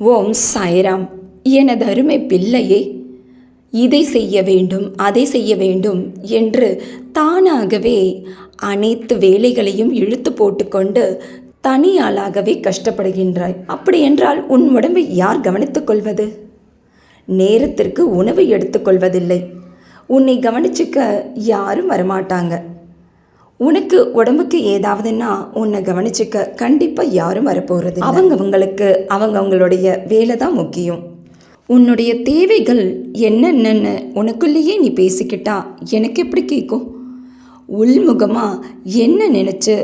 ஓம் சாய்ராம். எனது அருமை பிள்ளையே, இதை செய்ய வேண்டும் அதை செய்ய வேண்டும் என்று தானாகவே அனைத்து வேலைகளையும் இழுத்து போட்டுக்கொண்டு தனியாளாகவே கஷ்டப்படுகின்றாய். அப்படி என்றால் உன் உடம்பை யார் கவனித்துக் கொள்வது? நேரத்திற்கு உணவு எடுத்துக்கொள்வதில்லை. உன்னை கவனிச்சுக்க யாரும் வரமாட்டாங்க. உனக்கு உடம்புக்கு ஏதாவதுன்னா உன்னை கவனிச்சுக்க கண்டிப்பாக யாரும் வரப்போகிறது. அவங்களுக்கு அவங்களுடைய வேலை தான் முக்கியம். உன்னுடைய தேவைகள் என்னென்னு உனக்குள்ளேயே நீ பேசிக்கிட்டா எனக்கு எப்படி கேட்கும்? உள்முகமாக என்ன நினச்சி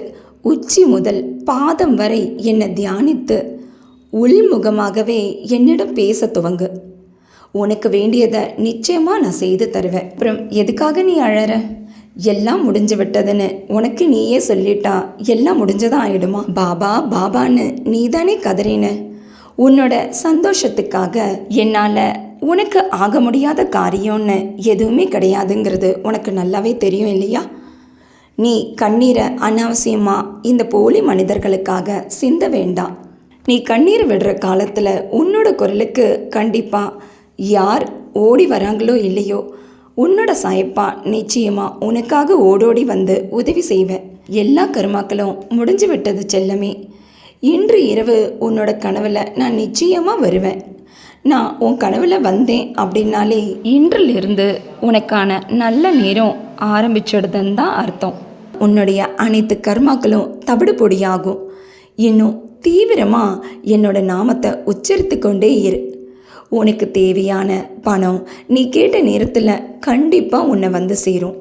உச்சி முதல் பாதம் வரை என்னை தியானித்து உள்முகமாகவே என்னிடம் பேச துவங்கு. உனக்கு வேண்டியதை நிச்சயமாக நான் செய்து தருவேன். அப்புறம் எதுக்காக நீ அழற? எல்லாம் முடிஞ்சு விட்டதுன்னு உனக்கு நீயே சொல்லிட்டா எல்லாம் முடிஞ்சதான் ஆயிடுமா? பாபா பாபான்னு நீ தானே கதறின. உன்னோட சந்தோஷத்துக்காக என்னால் உனக்கு ஆக முடியாத காரியம்னு எதுவுமே கிடையாதுங்கிறது உனக்கு நல்லாவே தெரியும் இல்லையா? நீ கண்ணீரை அனாவசியமாக இந்த போலி மனிதர்களுக்காக சிந்த வேண்டாம். நீ கண்ணீர் விடுற காலத்தில் உன்னோட குரலுக்கு கண்டிப்பாக யார் ஓடி வராங்களோ இல்லையோ, உன்னோட சாயப்பா நிச்சயமாக உனக்காக ஓடோடி வந்து உதவி செய்வேன். எல்லா கருமாக்களும் முடிஞ்சு விட்டது செல்லமே. இன்று இரவு உன்னோட கனவில் நான் நிச்சயமாக வருவேன். நான் உன் கனவில் வந்தேன் அப்படின்னாலே இன்றிலிருந்து உனக்கான நல்ல நேரம் ஆரம்பிச்சிடுதுன்னு தான் அர்த்தம். உன்னுடைய அனைத்து கர்மாக்களும் தவிடு பொடியாகும். இன்னும் தீவிரமாக என்னோட நாமத்தை உச்சரித்து கொண்டே இரு. உனக்கு தேவையான பணம் நீ கேட்ட நேரத்தில் கண்டிப்பாக உன்னை வந்து சேரும்.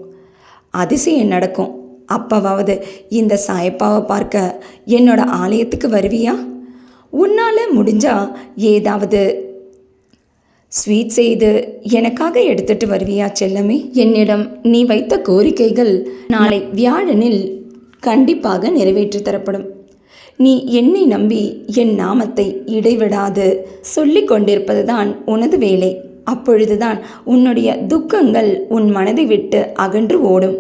அதிசயம் நடக்கும். அப்போவாவது இந்த சாயப்பாவை பார்க்க என்னோட ஆலயத்துக்கு வருவியா? உன்னால் முடிஞ்சால் ஏதாவது ஸ்வீட் செய்து எனக்காக எடுத்துகிட்டு வருவியா செல்லமே? என்னிடம் நீ வைத்த கோரிக்கைகள் நாளை வியாழனில் கண்டிப்பாக நிறைவேற்றி தரப்படும். நீ என்னை நம்பி என் நாமத்தை இடைவிடாது சொல்லி கொண்டிருப்பது தான் உனது வேலை. அப்பொழுதுதான் உன்னுடைய துக்கங்கள் உன் மனதை விட்டு அகன்று ஓடும்.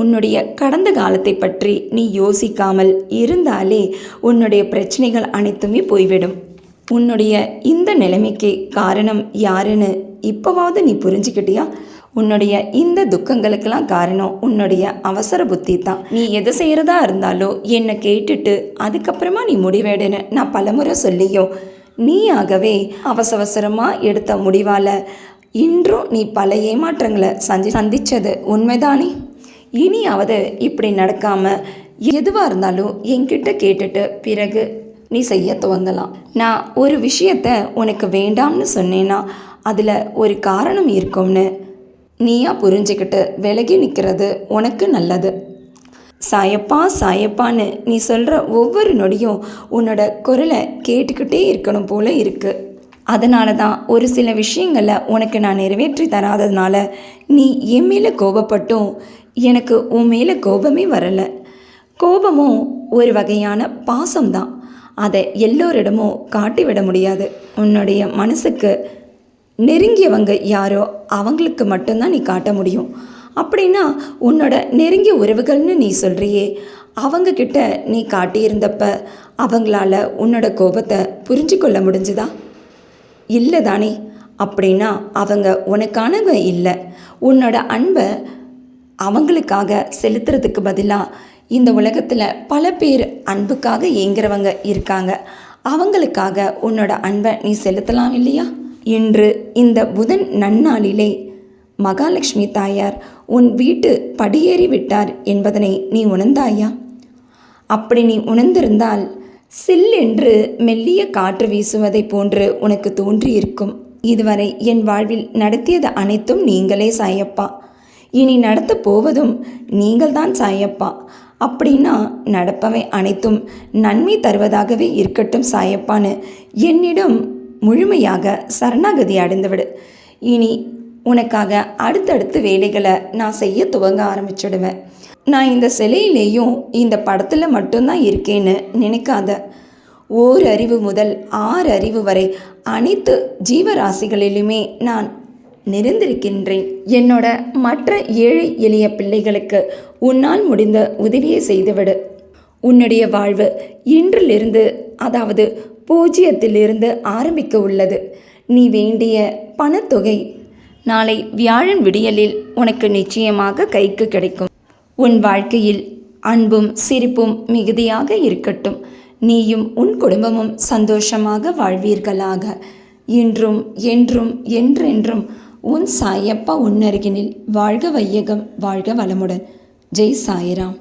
உன்னுடைய கடந்த காலத்தை பற்றி நீ யோசிக்காமல் இருந்தாலே உன்னுடைய பிரச்சனைகள் அனைத்துமே போய்விடும். உன்னுடைய இந்த நிலைமைக்கு காரணம் யாருன்னு இப்போவாவது நீ புரிஞ்சுக்கிட்டியா? உன்னுடைய இந்த துக்கங்களுக்கெல்லாம் காரணம் உன்னுடைய அவசர புத்தி தான். நீ எதை செய்கிறதா இருந்தாலோ என்னை கேட்டுட்டு அதுக்கப்புறமா நீ முடிவெடுன்னு நான் பலமுறை சொல்லியோ நீயாகவே அவசரமாக எடுத்த முடிவால் இன்றும் நீ பல ஏமாற்றங்களை சந்தித்தது உண்மைதானே? இனியாவது இப்படி நடக்காமல் எதுவாக இருந்தாலும் என்கிட்ட கேட்டுட்டு பிறகு நீ செய்ய துவங்கலாம். நான் ஒரு விஷயத்தை உனக்கு வேண்டாம்னு சொன்னேன்னா அதில் ஒரு காரணம் இருக்கும்னு நீயா புரிஞ்சுக்கிட்டு விலகி நிற்கிறது உனக்கு நல்லது. சாயப்பா சாயப்பான்னு நீ சொல்கிற ஒவ்வொரு நொடியும் உன்னோட குரலை கேட்டுக்கிட்டே இருக்கணும் போல இருக்குது. அதனால தான் ஒரு சில விஷயங்களை உனக்கு நான் நிறைவேற்றி தராததுனால நீ என் மேலே கோபப்பட்டும் எனக்கு உன் மேலே கோபமே வரலை. கோபமும் ஒரு வகையான பாசம்தான். அதை எல்லோரிடமும் காட்டிவிட முடியாது. உன்னுடைய மனசுக்கு நெருங்கியவங்க யாரோ அவங்களுக்கு மட்டும்தான் நீ காட்ட முடியும். அப்படின்னா உன்னோட நெருங்கிய உறவுகள்னு நீ சொல்கிறியே, அவங்கக்கிட்ட நீ காட்டியிருந்தப்ப அவங்களால உன்னோட கோபத்தை புரிஞ்சு கொள்ள முடிஞ்சுதா? இல்லை தானே? அப்படின்னா அவங்க உனக்கானவங்க இல்லை. உன்னோட அன்பை அவங்களுக்காக செலுத்துறதுக்கு பதிலாக இந்த உலகத்தில் பல பேர் அன்புக்காக ஏங்குறவங்க இருக்காங்க. அவங்களுக்காக உன்னோட அன்பை நீ செலுத்தலாம் இல்லையா? இன்று இந்த புதன் நன்னாளிலே மகாலட்சுமி தாயார் உன் வீட்டு படியேறி விட்டார் என்பதனை நீ உணர்ந்தாயா? அப்படி நீ உணர்ந்திருந்தால் சில்லென்று மெல்லிய காற்று வீசுவதை போன்று உனக்கு தோன்றியிருக்கும். இதுவரை என் வாழ்வில் நடத்தியது அனைத்தும் நீங்களே சாயப்பா. இனி நடத்த போவதும் நீங்கள்தான் சாயப்பா. அப்படின்னா நடப்பவை அனைத்தும் நன்மை தருவதாகவே இருக்கட்டும் சாயப்பான்னு என்னிடம் முழுமையாக சரணாகதி அடைந்துவிடு. இனி உனக்காக அடுத்தடுத்து வேலைகளை நான் செய்ய துவங்க ஆரம்பிச்சிடுவேன். நான் இந்த சிலையிலேயும் இந்த படத்தில் மட்டும்தான் இருக்கேன்னு நினைக்காத. ஓர் அறிவு முதல் 6 அறிவு வரை அனைத்து ஜீவராசிகளிலுமே நான் நிறைந்திருக்கின்றேன். என்னோட மற்ற ஏழை எளிய பிள்ளைகளுக்கு உன்னால் முடிந்த உதவியை செய்துவிடு. உன்னுடைய வாழ்வு இன்றிலிருந்து, அதாவது பூஜ்ஜியத்திலிருந்து ஆரம்பிக்க உள்ளது. நீ வேண்டிய பணத்தொகை நாளை வியாழன் விடியலில் உனக்கு நிச்சயமாக கைக்கு கிடைக்கும். உன் வாழ்க்கையில் அன்பும் சிரிப்பும் மிகுதியாக இருக்கட்டும். நீயும் உன் குடும்பமும் சந்தோஷமாக வாழ்வீர்களாக. இன்றும் என்றும் என்றென்றும் உன் சாயப்பா உன்னருகினில். வாழ்க வையகம், வாழ்க வளமுடன். ஜெய் சாய்ராம்.